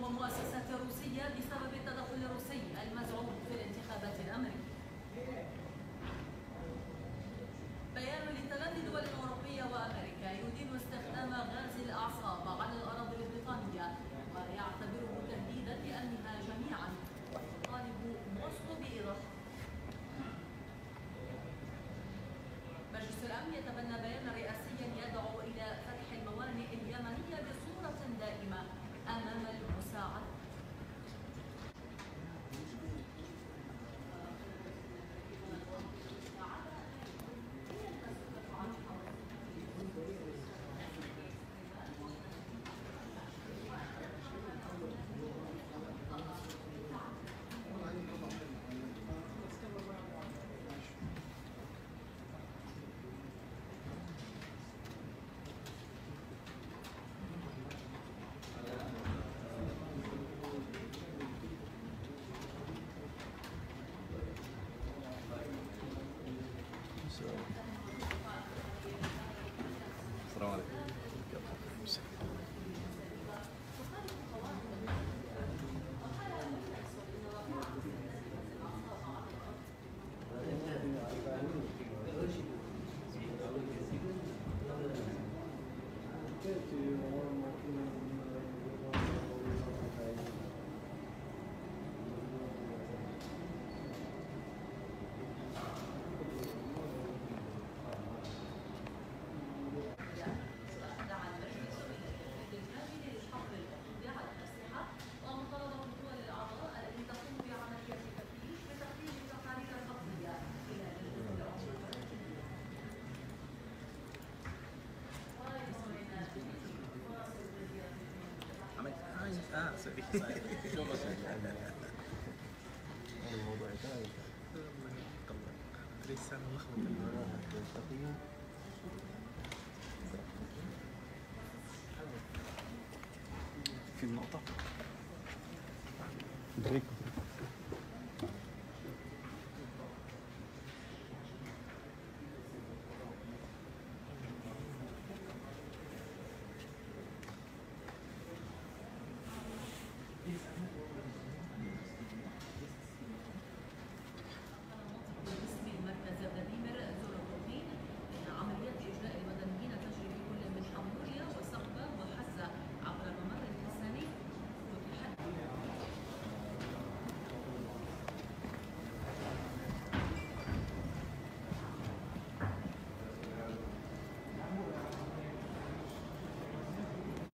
ومؤسسات روسية بسبب التدخل الروسي المزعوم في الانتخابات الأمريكية. بيان لثلاث دول أوروبية وأمريكا يدين استخدام غاز الأعصاب على الأراضي البريطانية ويعتبره تهديدا لأمنها جميعا، ويطالب موسكو بإيضاحه. مجلس الأمن يتبنى بيانا رئاسيا يدعو إلى فتح الموانئ اليمنية بصورة دائمة أمام المساعدة. السلام عليكم. سوري. الموضوع ده لسه ملخبط في النقطة بريك